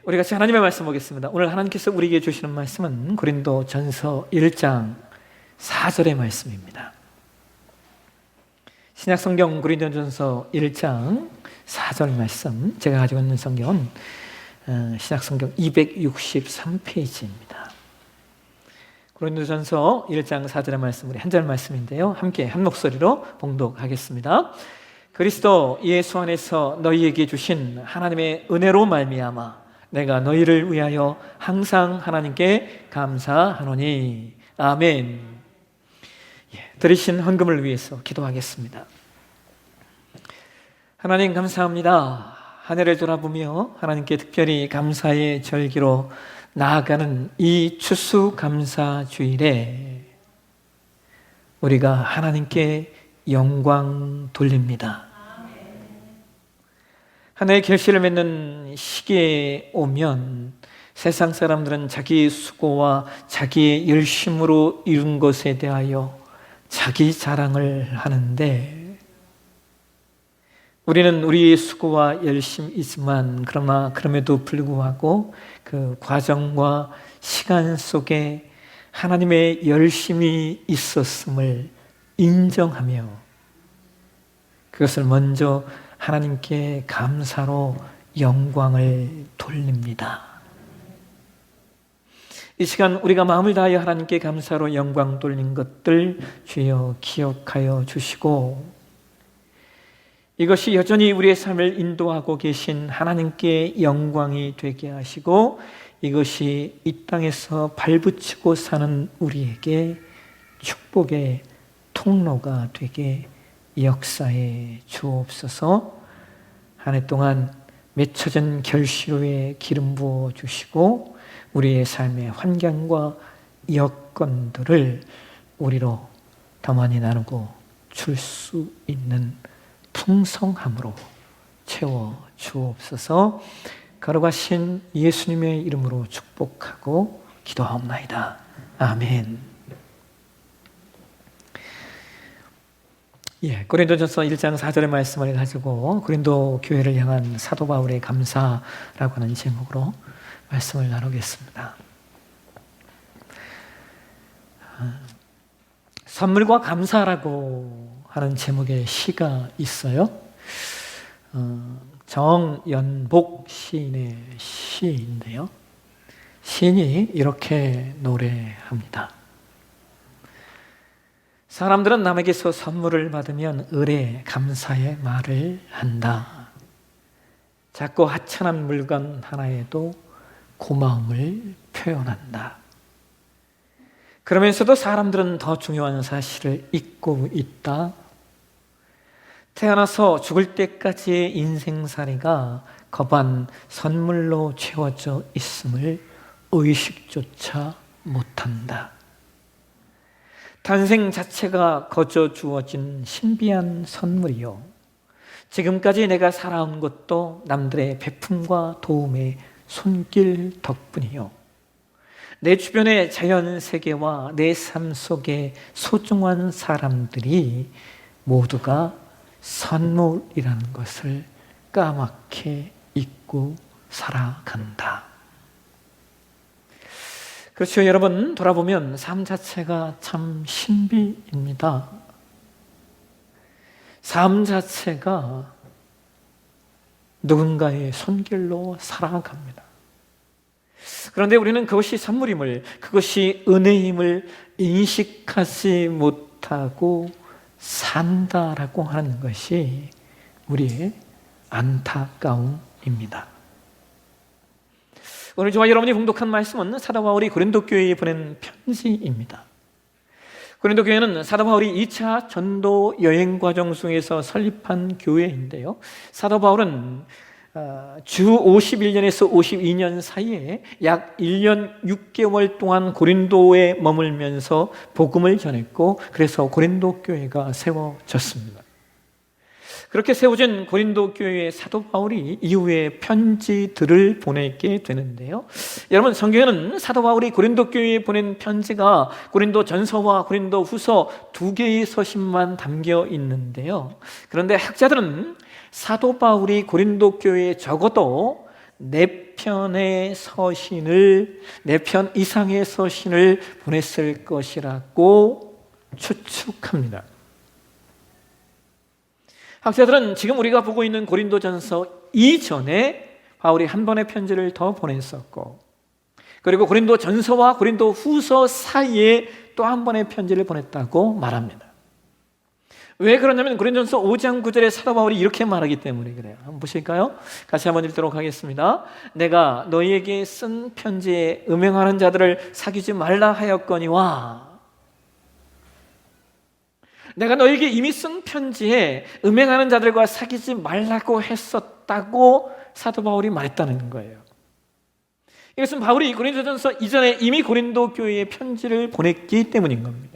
우리 같이 하나님의 말씀 보겠습니다. 오늘 하나님께서 우리에게 주시는 말씀은 고린도전서 1장 4절의 말씀입니다. 신약성경 고린도전서 1장 4절 말씀, 제가 가지고 있는 성경은 신약성경 263페이지입니다. 고린도전서 1장 4절의 말씀, 우리 한 절 말씀인데요, 함께 한 목소리로 봉독하겠습니다. 그리스도 예수 안에서 너희에게 주신 하나님의 은혜로 말미암아 내가 너희를 위하여 항상 하나님께 감사하노니. 아멘. 드리신 헌금을 위해서 기도하겠습니다. 하나님 감사합니다. 한 해를 돌아보며 하나님께 특별히 감사의 절기로 나아가는 이 추수감사주일에 우리가 하나님께 영광 돌립니다. 한 해의 결실을 맺는 시기에 오면 세상 사람들은 자기 수고와 자기의 열심으로 이룬 것에 대하여 자기 자랑을 하는데, 우리는 우리의 수고와 열심이지만 그러나 그럼에도 불구하고 그 과정과 시간 속에 하나님의 열심이 있었음을 인정하며 그것을 먼저 하나님께 감사로 영광을 돌립니다. 이 시간 우리가 마음을 다하여 하나님께 감사로 영광 돌린 것들 주여 기억하여 주시고, 이것이 여전히 우리의 삶을 인도하고 계신 하나님께 영광이 되게 하시고, 이것이 이 땅에서 발붙이고 사는 우리에게 축복의 통로가 되게 역사해 주옵소서. 한 해 동안 맺혀진 결실에 기름 부어 주시고 우리의 삶의 환경과 여건들을 우리로 더 많이 나누고 줄 수 있는 풍성함으로 채워 주옵소서. 걸어가신 예수님의 이름으로 축복하고 기도하옵나이다. 아멘. 고린도전서 1장 4절의 말씀을 가지고 고린도 교회를 향한 사도 바울의 감사라고 하는 제목으로 말씀을 나누겠습니다. 선물과 감사라고 하는 제목의 시가 있어요. 정연복 시인의 시인데요, 시인이 이렇게 노래합니다. 사람들은 남에게서 선물을 받으면 의뢰 감사의 말을 한다. 작고 하찮은 물건 하나에도 고마움을 표현한다. 그러면서도 사람들은 더 중요한 사실을 잊고 있다. 태어나서 죽을 때까지의 인생살이가 거반 선물로 채워져 있음을 의식조차 못한다. 탄생 자체가 거저 주어진 신비한 선물이요, 지금까지 내가 살아온 것도 남들의 베품과 도움의 손길 덕분이요, 내 주변의 자연세계와 내 삶 속의 소중한 사람들이 모두가 선물이라는 것을 까맣게 잊고 살아간다. 그렇죠, 여러분. 돌아보면 삶 자체가 참 신비입니다. 삶 자체가 누군가의 손길로 살아갑니다. 그런데 우리는 그것이 선물임을, 그것이 은혜임을 인식하지 못하고 산다라고 하는 것이 우리의 안타까움입니다. 오늘 저와 여러분이 봉독한 말씀은 사도 바울이 고린도 교회에 보낸 편지입니다. 고린도 교회는 사도 바울이 2차 전도 여행 과정 중에서 설립한 교회인데요, 사도 바울은 주 51년에서 52년 사이에 약 1년 6개월 동안 고린도에 머물면서 복음을 전했고, 그래서 고린도 교회가 세워졌습니다. 그렇게 세워진 고린도 교회의 사도 바울이 이후에 편지들을 보내게 되는데요, 여러분, 성경에는 사도 바울이 고린도 교회에 보낸 편지가 고린도 전서와 고린도 후서 두 개의 서신만 담겨 있는데요, 그런데 학자들은 사도 바울이 고린도 교회에 적어도 4편 편의 서신을, 네 편 이상의 서신을 보냈을 것이라고 추측합니다. 학자들은 지금 우리가 보고 있는 고린도전서 이전에 바울이 한 번의 편지를 더 보냈었고, 그리고 고린도전서와 고린도후서 사이에 또 한 번의 편지를 보냈다고 말합니다. 왜 그러냐면 고린도전서 5장 9절에 사도 바울이 이렇게 말하기 때문에 그래요. 한번 보실까요? 같이 한번 읽도록 하겠습니다. 내가 너희에게 쓴 편지에 음행하는 자들을 사귀지 말라 하였거니와, 내가 너희에게 이미 쓴 편지에 음행하는 자들과 사귀지 말라고 했었다고 사도 바울이 말했다는 거예요. 이것은 바울이 고린도전서 이전에 이미 고린도 교회에 편지를 보냈기 때문인 겁니다.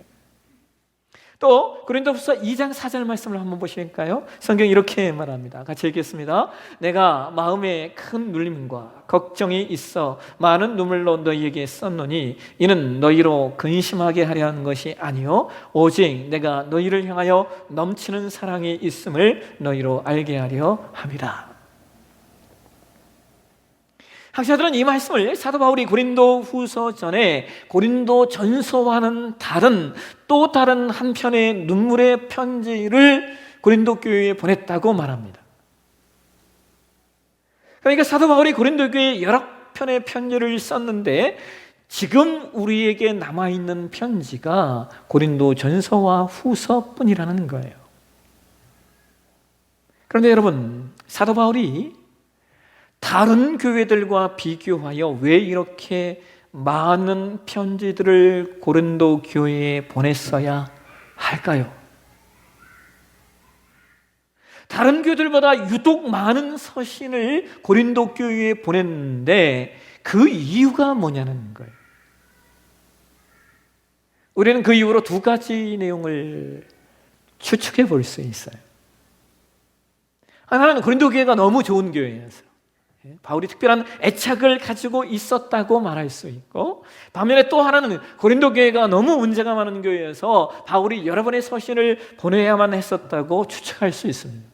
또 고린도후서 2장 4절 말씀을 한번 보실까요? 성경이 이렇게 말합니다. 같이 읽겠습니다. 내가 마음에 큰 눌림과 걱정이 있어 많은 눈물로 너희에게 썼노니 이는 너희로 근심하게 하려 하는 것이 아니요 오직 내가 너희를 향하여 넘치는 사랑이 있음을 너희로 알게 하려 함이라. 학자들은 이 말씀을 사도 바울이 고린도후서 전에 고린도전서와는 다른 또 다른 한 편의 눈물의 편지를 고린도 교회에 보냈다고 말합니다. 그러니까 사도 바울이 고린도 교회에 여러 편의 편지를 썼는데 지금 우리에게 남아있는 편지가 고린도전서와 후서뿐이라는 거예요. 그런데 여러분, 사도 바울이 다른 교회들과 비교하여 왜 이렇게 많은 편지들을 고린도 교회에 보냈어야 할까요? 다른 교회들보다 유독 많은 서신을 고린도 교회에 보냈는데 그 이유가 뭐냐는 거예요. 우리는 그 이유로 두 가지 내용을 추측해 볼 수 있어요. 하나는 고린도 교회가 너무 좋은 교회였어요. 바울이 특별한 애착을 가지고 있었다고 말할 수 있고, 반면에 또 하나는 고린도 교회가 너무 문제가 많은 교회여서 바울이 여러 번의 서신을 보내야만 했었다고 추측할 수 있습니다.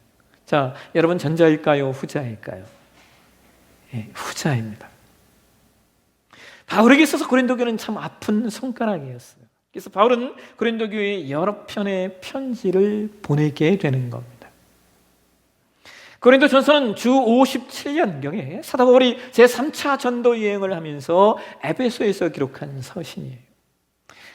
자, 여러분 전자일까요? 후자일까요? 후자입니다. 바울에게 있어서 고린도 교회는 참 아픈 손가락이었어요. 그래서 바울은 고린도 교회에 여러 편의 편지를 보내게 되는 겁니다. 고린도전서는 주 57년경에 사도 바울이 제3차 전도 여행을 하면서 에베소에서 기록한 서신이에요.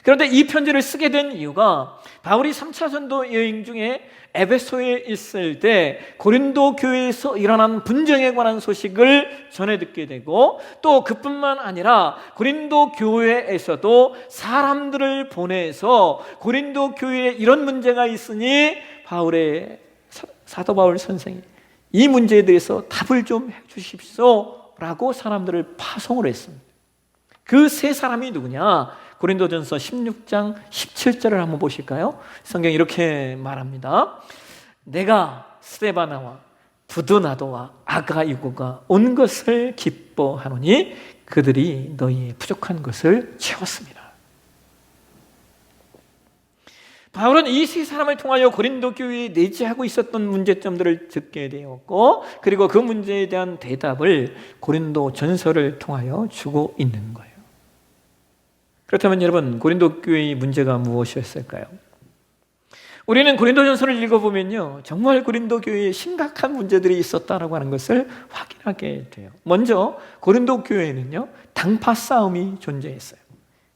그런데 이 편지를 쓰게 된 이유가 바울이 3차 전도 여행 중에 에베소에 있을 때 고린도 교회에서 일어난 분쟁에 관한 소식을 전해 듣게 되고, 또 그뿐만 아니라 고린도 교회에서도 사람들을 보내서 고린도 교회에 이런 문제가 있으니 사도 바울 선생이 이 문제에 대해서 답을 좀 해주십시오 라고 사람들을 파송을 했습니다. 그 세 사람이 누구냐? 고린도전서 16장 17절을 한번 보실까요? 성경이 이렇게 말합니다. 내가 스데바나와 부드나도와 아가이고가 온 것을 기뻐하노니 그들이 너희의 부족한 것을 채웠습니다. 바울은 이 세 사람을 통하여 고린도 교회에 내재하고 있었던 문제점들을 듣게 되었고, 그리고 그 문제에 대한 대답을 고린도 전서를 통하여 주고 있는 거예요. 그렇다면 여러분, 고린도 교회의 문제가 무엇이었을까요? 우리는 고린도 전서를 읽어보면요, 정말 고린도 교회에 심각한 문제들이 있었다라고 하는 것을 확인하게 돼요. 먼저 고린도 교회에는요, 당파 싸움이 존재했어요.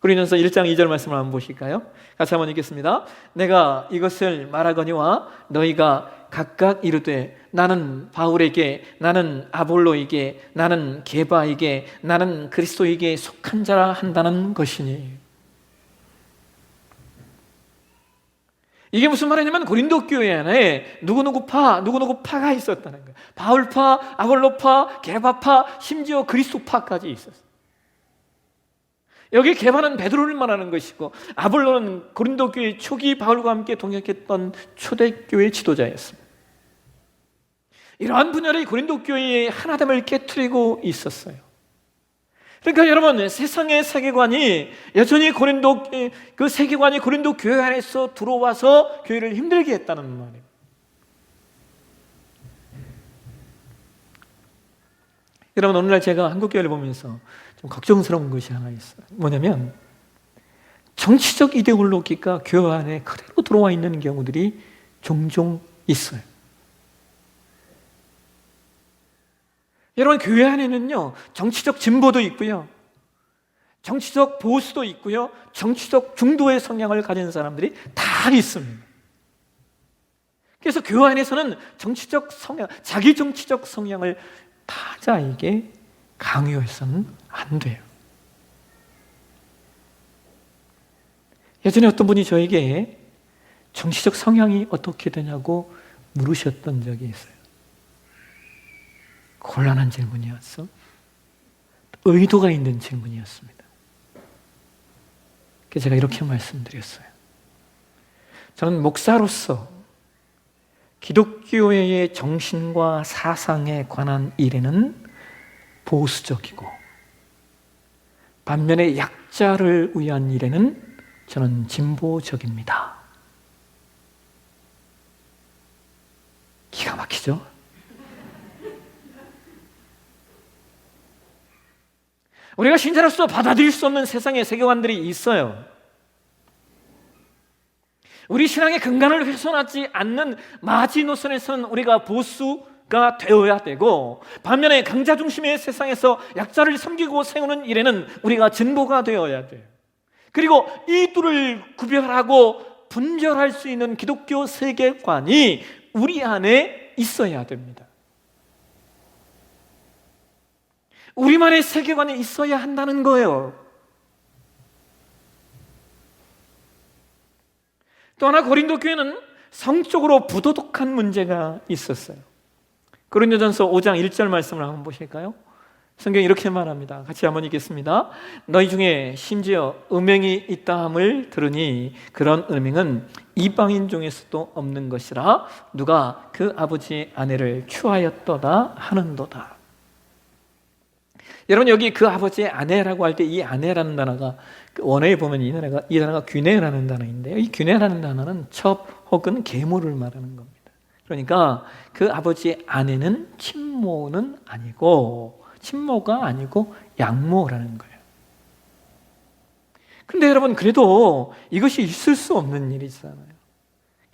고린도전서 1장 2절 말씀을 한번 보실까요? 같이 한번 읽겠습니다. 내가 이것을 말하거니와 너희가 각각 이르되 나는 바울에게, 나는 아볼로에게, 나는 게바에게, 나는 그리스도에게 속한 자라 한다는 것이니. 이게 무슨 말이냐면 고린도 교회 안에 누구누구파가 있었다는 거예요. 바울파, 아볼로파, 게바파, 심지어 그리스도파까지 있었어요. 여기 게바는 베드로를 말하는 것이고, 아볼로는 고린도 교회 초기 바울과 함께 동역했던 초대교회 지도자였습니다. 이러한 분열이 고린도 교회의 하나됨을 깨트리고 있었어요. 그러니까 여러분, 세상의 세계관이 여전히 그 세계관이 고린도 교회 안에서 들어와서 교회를 힘들게 했다는 말이에요. 여러분, 오늘날 제가 한국교회를 보면서 좀 걱정스러운 것이 하나 있어요. 뭐냐면 정치적 이데올로기가 교회 안에 그대로 들어와 있는 경우들이 종종 있어요. 여러분, 교회 안에는요, 정치적 진보도 있고요, 정치적 보수도 있고요, 정치적 중도의 성향을 가진 사람들이 다 있습니다. 그래서 교회 안에서는 정치적 성향, 자기 정치적 성향을 타자에게 강요해서는 안 돼요. 예전에 어떤 분이 저에게 정치적 성향이 어떻게 되냐고 물으셨던 적이 있어요. 곤란한 질문이었어. 의도가 있는 질문이었습니다. 그래서 제가 이렇게 말씀드렸어요. 저는 목사로서 기독교회의 정신과 사상에 관한 일에는 보수적이고, 반면에 약자를 위한 일에는 저는 진보적입니다. 기가 막히죠? 우리가 신자로서 받아들일 수 없는 세상의 세계관들이 있어요. 우리 신앙의 근간을 훼손하지 않는 마지노선에서는 우리가 보수가 되어야 되고, 반면에 강자 중심의 세상에서 약자를 섬기고 세우는 일에는 우리가 진보가 되어야 돼요. 그리고 이 둘을 구별하고 분별할 수 있는 기독교 세계관이 우리 안에 있어야 됩니다. 우리만의 세계관이 있어야 한다는 거예요. 또 하나, 고린도 교회는 성적으로 부도덕한 문제가 있었어요. 고린도전서 5장 1절 말씀을 한번 보실까요? 성경이 이렇게 말합니다. 같이 한번 읽겠습니다. 너희 중에 심지어 음행이 있다함을 들으니 그런 음행은 이방인 중에서도 없는 것이라 누가 그 아버지의 아내를 취하였도다 하는도다. 여러분, 여기 그 아버지의 아내라고 할 때 이 아내라는 단어가 원어에 보면 이 단어가 귀내라는 단어인데요. 이 귀내라는 단어는 첩 혹은 계모를 말하는 겁니다. 그러니까 그 아버지의 아내는 친모는 아니고, 친모가 아니고 양모라는 거예요. 근데 여러분, 그래도 이것이 있을 수 없는 일이잖아요.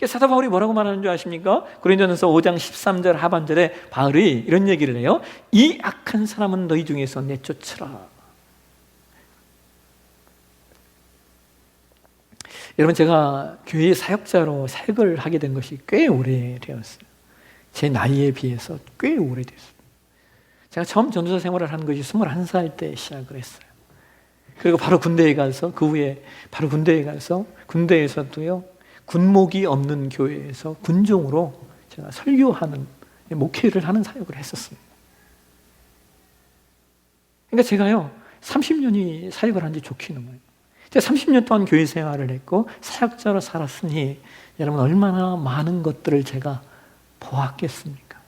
사도 바울이 뭐라고 말하는 줄 아십니까? 고린도전서 5장 13절 하반절에 바울이 이런 얘기를 해요. 이 악한 사람은 너희 중에서 내쫓으라. 여러분, 제가 교회 사역자로 사역을 하게 된 것이 꽤 오래되었어요. 제 나이에 비해서 꽤 오래됐어요. 제가 처음 전도사 생활을 한 것이 21살 때 시작을 했어요. 그리고 바로 군대에 가서, 그 후에 바로 군대에 가서, 군대에서도요, 군목이 없는 교회에서 군종으로 제가 설교하는, 목회를 하는 사역을 했었습니다. 그러니까 제가요, 30년이 사역을 한 지 좋게 넘어요. 제가 30년 동안 교회 생활을 했고 사역자로 살았으니 여러분, 얼마나 많은 것들을 제가 보았겠습니까?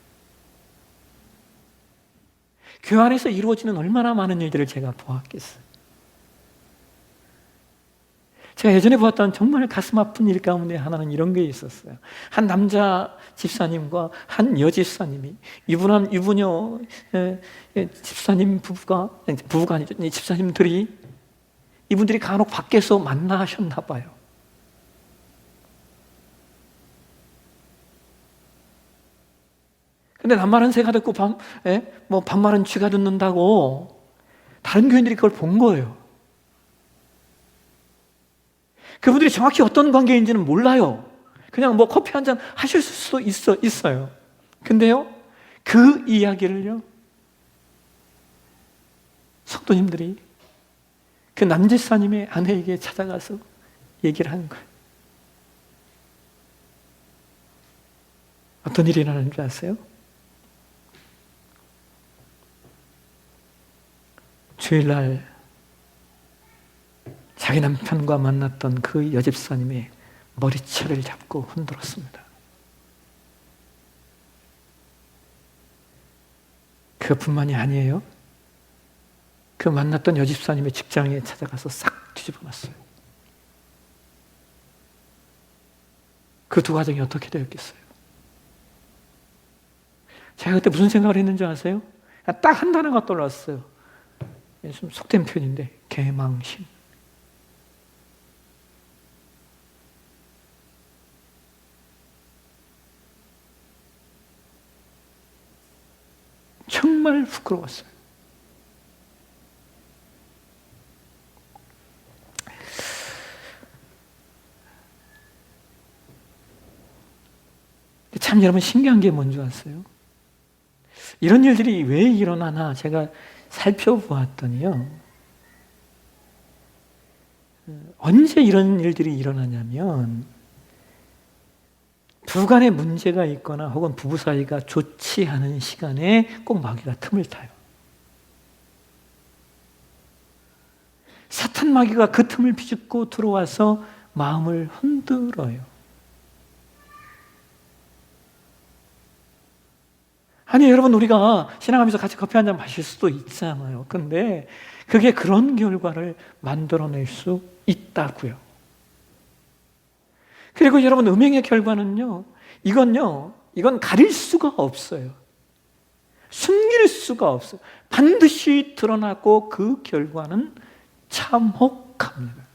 교회 안에서 이루어지는 얼마나 많은 일들을 제가 보았겠어요. 제가 예전에 보았던 정말 가슴 아픈 일 가운데 하나는 이런 게 있었어요. 한 남자 집사님과 한 여집사님이, 유부녀 집사님 부부가 아니죠. 집사님들이, 이분들이 간혹 밖에서 만나셨나 봐요. 근데 남말은 새가 듣고 밤말은 쥐가 듣는다고 다른 교인들이 그걸 본 거예요. 그분들이 정확히 어떤 관계인지는 몰라요. 그냥 커피 한잔 하실 수도 있어요. 근데요, 그 이야기를요, 성도님들이 그 남집사님의 아내에게 찾아가서 얘기를 하는 거예요. 어떤 일이 일어나는 줄 아세요? 주일날 자기 남편과 만났던 그 여집사님의 머리채를 잡고 흔들었습니다. 그것뿐만이 아니에요. 그 만났던 여집사님의 직장에 찾아가서 싹 뒤집어 놨어요. 그 두 가정이 어떻게 되었겠어요? 제가 그때 무슨 생각을 했는지 아세요? 딱 한 단어가 떠올랐어요. 좀 속된 표현인데 개망신. 정말 부끄러웠어요. 참 여러분 신기한 게 뭔지 아세요? 이런 일들이 왜 일어나나 제가 살펴보았더니요. 언제 이런 일들이 일어나냐면 부간에 문제가 있거나 혹은 부부 사이가 좋지 않은 시간에 꼭 마귀가 틈을 타요. 사탄 마귀가 그 틈을 비집고 들어와서 마음을 흔들어요. 아니 여러분, 우리가 신앙하면서 같이 커피 한잔 마실 수도 있잖아요. 근데 그게 그런 결과를 만들어낼 수 있다고요. 그리고 여러분, 음행의 결과는요, 이건 가릴 수가 없어요. 숨길 수가 없어요. 반드시 드러나고 그 결과는 참혹합니다.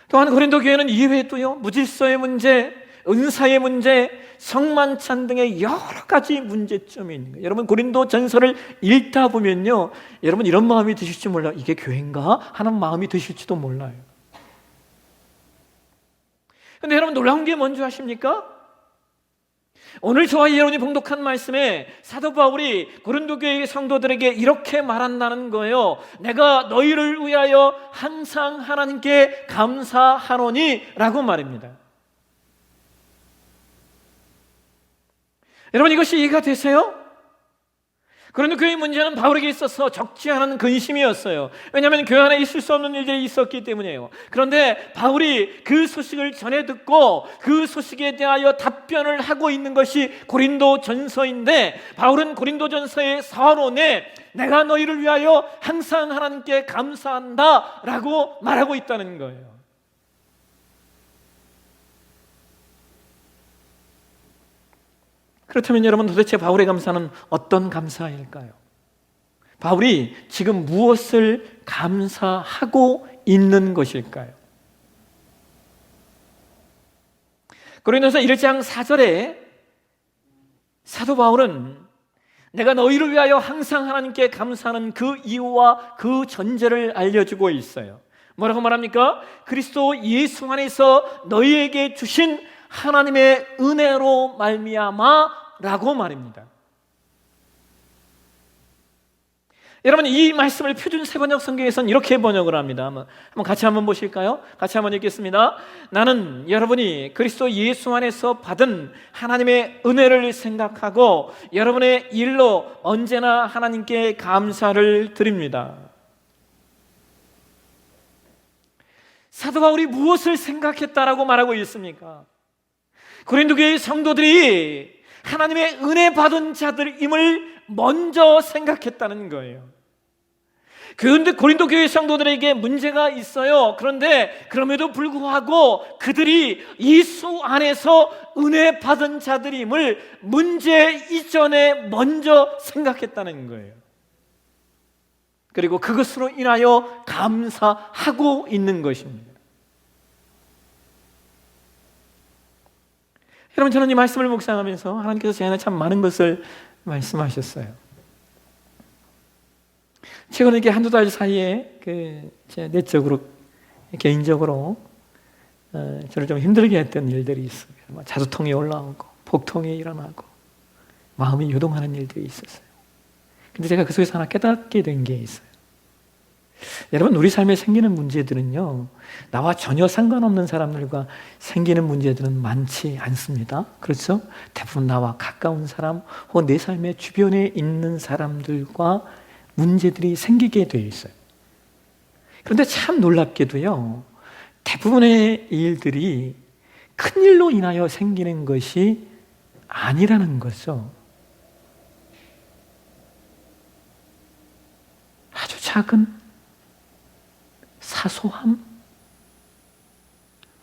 또한 고린도 교회는 이외에도요, 무질서의 문제, 은사의 문제, 성만찬 등의 여러 가지 문제점이 있는 거예요. 여러분, 고린도 전서를 읽다 보면요, 여러분 이런 마음이 드실지 몰라요. 이게 교회인가? 하는 마음이 드실지도 몰라요. 근데 여러분, 놀라운 게 뭔지 아십니까? 오늘 저와 여러분이 봉독한 말씀에 사도 바울이 고린도 교회 성도들에게 이렇게 말한다는 거예요. 내가 너희를 위하여 항상 하나님께 감사하노니 라고 말입니다. 여러분, 이것이 이해가 되세요? 그런데 교회의 문제는 바울에게 있어서 적지 않은 근심이었어요. 왜냐하면 교회 안에 있을 수 없는 일들이 있었기 때문이에요. 그런데 바울이 그 소식을 전해 듣고 그 소식에 대하여 답변을 하고 있는 것이 고린도 전서인데, 바울은 고린도 전서의 서론에 내가 너희를 위하여 항상 하나님께 감사한다 라고 말하고 있다는 거예요. 그렇다면 여러분, 도대체 바울의 감사는 어떤 감사일까요? 바울이 지금 무엇을 감사하고 있는 것일까요? 고린도서 1장 4절에 사도 바울은 내가 너희를 위하여 항상 하나님께 감사하는 그 이유와 그 전제를 알려주고 있어요. 뭐라고 말합니까? 그리스도 예수 안에서 너희에게 주신 하나님의 은혜로 말미암아라고 말입니다. 여러분, 이 말씀을 표준 세번역 성경에서는 이렇게 번역을 합니다. 한번 같이 한번 보실까요? 같이 한번 읽겠습니다. 나는 여러분이 그리스도 예수 안에서 받은 하나님의 은혜를 생각하고 여러분의 일로 언제나 하나님께 감사를 드립니다. 사도 바울이 무엇을 생각했다라고 말하고 있습니까? 고린도 교회의 성도들이 하나님의 은혜 받은 자들임을 먼저 생각했다는 거예요. 그런데 고린도 교회 성도들에게 문제가 있어요. 그런데 그럼에도 불구하고 그들이 예수 안에서 은혜 받은 자들임을 문제 이전에 먼저 생각했다는 거예요. 그리고 그것으로 인하여 감사하고 있는 것입니다. 여러분, 저는 이 말씀을 묵상하면서 하나님께서 제 안에 참 많은 것을 말씀하셨어요. 최근에 이렇게 한두 달 사이에 제 내적으로, 개인적으로 저를 좀 힘들게 했던 일들이 있어요. 자두통이 올라오고 복통이 일어나고 마음이 요동하는 일들이 있었어요. 근데 제가 그 속에서 하나 깨닫게 된 게 있어요. 여러분, 우리 삶에 생기는 문제들은요, 나와 전혀 상관없는 사람들과 생기는 문제들은 많지 않습니다. 그렇죠? 대부분 나와 가까운 사람 혹은 내 삶의 주변에 있는 사람들과 문제들이 생기게 되어 있어요. 그런데 참 놀랍게도요, 대부분의 일들이 큰 일로 인하여 생기는 것이 아니라는 거죠. 아주 작은 사소함,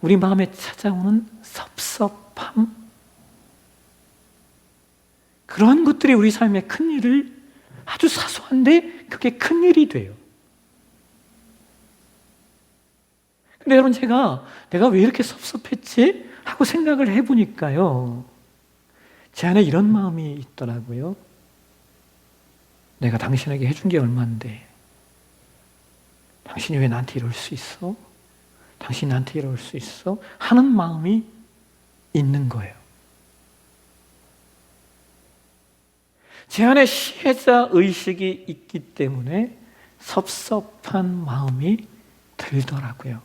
우리 마음에 찾아오는 섭섭함, 그러한 것들이 우리 삶에 큰 일을, 아주 사소한데 그게 큰 일이 돼요. 근데 여러분, 내가 왜 이렇게 섭섭했지? 하고 생각을 해보니까요, 제 안에 이런 마음이 있더라고요. 내가 당신에게 해준 게 얼만데 당신이 왜 나한테 이럴 수 있어? 당신이 나한테 이럴 수 있어? 하는 마음이 있는 거예요. 제 안에 시혜자 의식이 있기 때문에 섭섭한 마음이 들더라고요.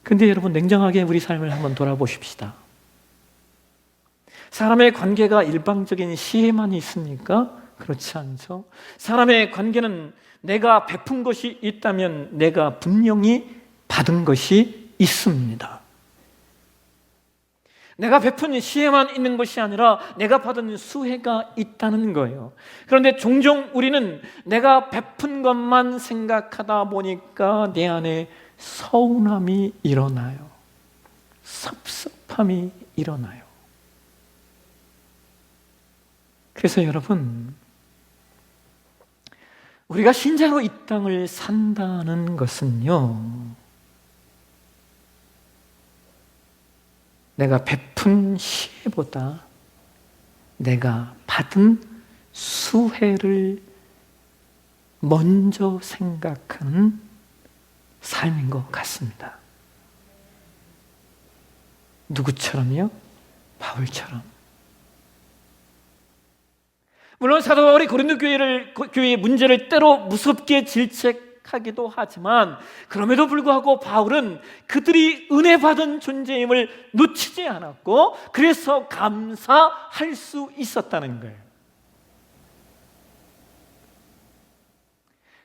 근데 여러분, 냉정하게 우리 삶을 한번 돌아보십시다. 사람의 관계가 일방적인 시혜만 있습니까? 그렇지 않죠. 사람의 관계는 내가 베푼 것이 있다면 내가 분명히 받은 것이 있습니다. 내가 베푼 시혜만 있는 것이 아니라 내가 받은 수혜가 있다는 거예요. 그런데 종종 우리는 내가 베푼 것만 생각하다 보니까 내 안에 서운함이 일어나요. 섭섭함이 일어나요. 그래서 여러분, 우리가 신자로 이 땅을 산다는 것은요, 내가 베푼 시혜보다 내가 받은 수혜를 먼저 생각하는 삶인 것 같습니다. 누구처럼요? 바울처럼. 물론 사도 바울이 고린도 교회의 문제를 때로 무섭게 질책하기도 하지만, 그럼에도 불구하고 바울은 그들이 은혜 받은 존재임을 놓치지 않았고, 그래서 감사할 수 있었다는 거예요.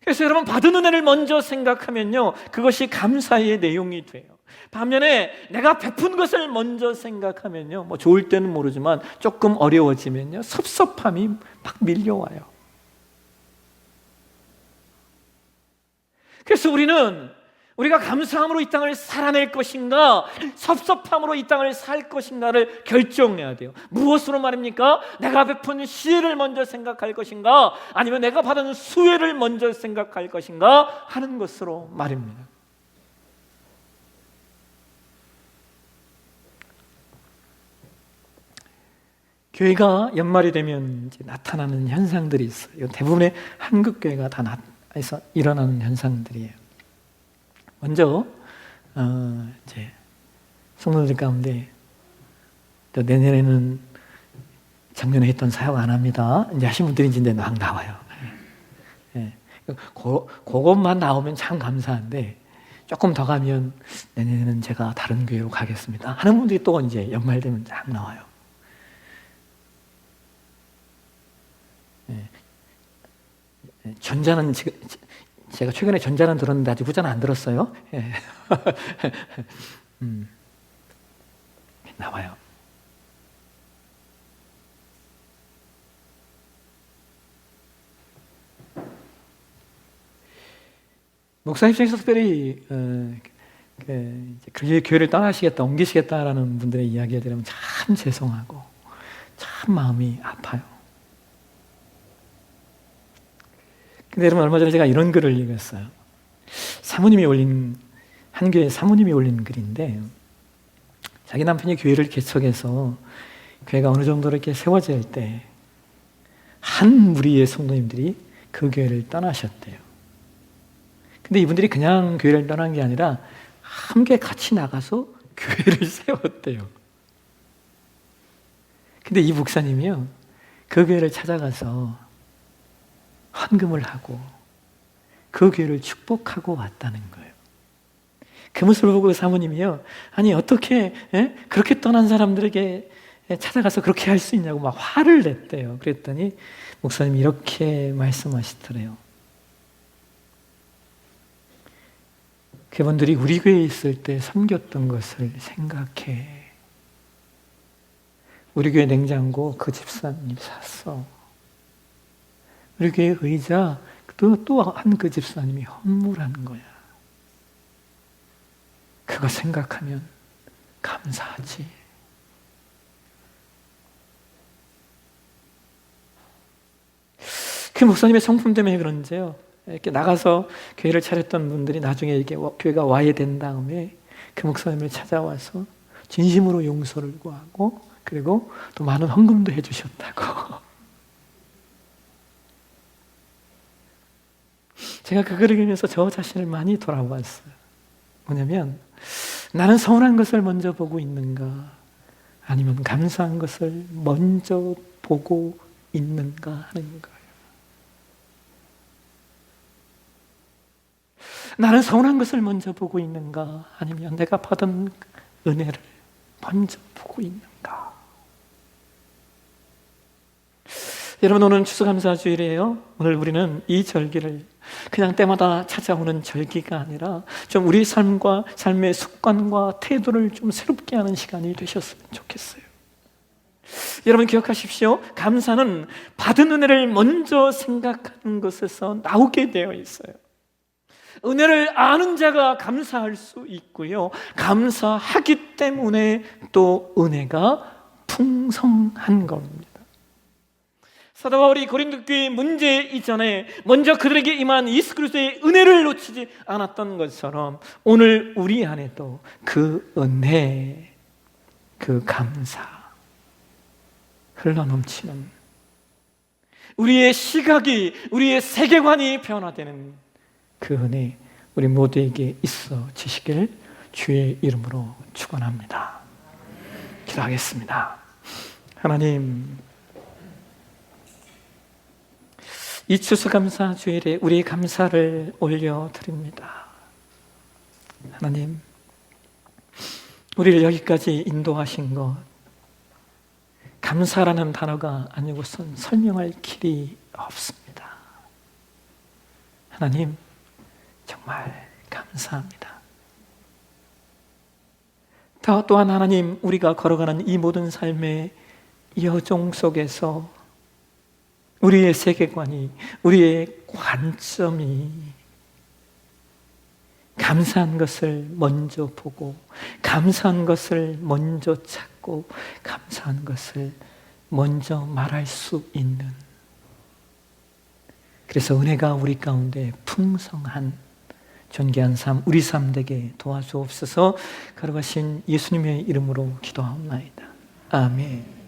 그래서 여러분, 받은 은혜를 먼저 생각하면요, 그것이 감사의 내용이 돼요. 반면에 내가 베푼 것을 먼저 생각하면요, 뭐 좋을 때는 모르지만 조금 어려워지면요, 섭섭함이 막 밀려와요. 그래서 우리가 감사함으로 이 땅을 살아낼 것인가, 섭섭함으로 이 땅을 살 것인가를 결정해야 돼요. 무엇으로 말입니까? 내가 베푼 시혜를 먼저 생각할 것인가, 아니면 내가 받은 수혜를 먼저 생각할 것인가 하는 것으로 말입니다. 교회가 연말이 되면 이제 나타나는 현상들이 있어요. 대부분의 한국 교회가 다 일어나는 현상들이에요. 먼저 이제 성도들 가운데 내년에는 작년에 했던 사역 안 합니다, 이제 하신 분들이 이제 막 나와요. 예. 그것만 나오면 참 감사한데, 조금 더 가면 내년에는 제가 다른 교회로 가겠습니다 하는 분들이 또 이제 연말 되면 쫙 나와요. 전자는 지금 제가 최근에 전자는 들었는데 아직 후자는 안 들었어요. 예. 나와요. 목사 입장에서 특별히 그 교회를 떠나시겠다, 옮기시겠다라는 분들의 이야기에 들으면 참 죄송하고 참 마음이 아파요. 근데 여러분, 얼마 전에 제가 이런 글을 읽었어요. 한 교회 사모님이 올린 글인데, 자기 남편이 교회를 개척해서 교회가 어느 정도로 이렇게 세워질 때 한 무리의 성도님들이 그 교회를 떠나셨대요. 근데 이분들이 그냥 교회를 떠난 게 아니라 함께 같이 나가서 교회를 세웠대요. 근데 이 목사님이요, 그 교회를 찾아가서 헌금을 하고 그 교회를 축복하고 왔다는 거예요. 그 모습을 보고 사모님이요, 아니 어떻게 그렇게 떠난 사람들에게 찾아가서 그렇게 할 수 있냐고 막 화를 냈대요. 그랬더니 목사님이 이렇게 말씀하시더래요. 그분들이 우리 교회에 있을 때 섬겼던 것을 생각해. 우리 교회 냉장고 그 집사님이 샀어. 우리 교회 의자 또 한 그 집사님이 헌물한 거야. 그거 생각하면 감사하지. 그 목사님의 성품 때문에 그런지요, 이렇게 나가서 교회를 차렸던 분들이 나중에 이렇게 교회가 와야 된 다음에 그 목사님을 찾아와서 진심으로 용서를 구하고, 그리고 또 많은 헌금도 해주셨다고. 제가 그거를 읽으면서 저 자신을 많이 돌아봤어요. 뭐냐면, 나는 서운한 것을 먼저 보고 있는가, 아니면 감사한 것을 먼저 보고 있는가 하는 거예요. 나는 서운한 것을 먼저 보고 있는가, 아니면 내가 받은 은혜를 먼저 보고 있는가. 여러분, 오늘 추수감사주일이에요. 오늘 우리는 이 절기를 그냥 때마다 찾아오는 절기가 아니라 좀 우리 삶과 삶의 습관과 태도를 좀 새롭게 하는 시간이 되셨으면 좋겠어요. 여러분 기억하십시오. 감사는 받은 은혜를 먼저 생각하는 것에서 나오게 되어 있어요. 은혜를 아는 자가 감사할 수 있고요, 감사하기 때문에 또 은혜가 풍성한 겁니다. 사도 바울이 고린도 교회의 문제 이전에 먼저 그들에게 임한 예수 그리스도의 은혜를 놓치지 않았던 것처럼 오늘 우리 안에도 그 은혜, 그 감사 흘러넘치는, 우리의 시각이, 우리의 세계관이 변화되는 그 은혜 우리 모두에게 있어지시길 주의 이름으로 축원합니다. 기도하겠습니다. 하나님, 이 추수감사 주일에 우리의 감사를 올려드립니다. 하나님, 우리를 여기까지 인도하신 것, 감사라는 단어가 아니고선 설명할 길이 없습니다. 하나님, 정말 감사합니다. 또한 하나님, 우리가 걸어가는 이 모든 삶의 여정 속에서 우리의 세계관이, 우리의 관점이 감사한 것을 먼저 보고, 감사한 것을 먼저 찾고, 감사한 것을 먼저 말할 수 있는, 그래서 은혜가 우리 가운데 풍성한 존귀한 삶, 우리 삶 되게 도와주옵소서. 걸어가신 예수님의 이름으로 기도하옵나이다. 아멘.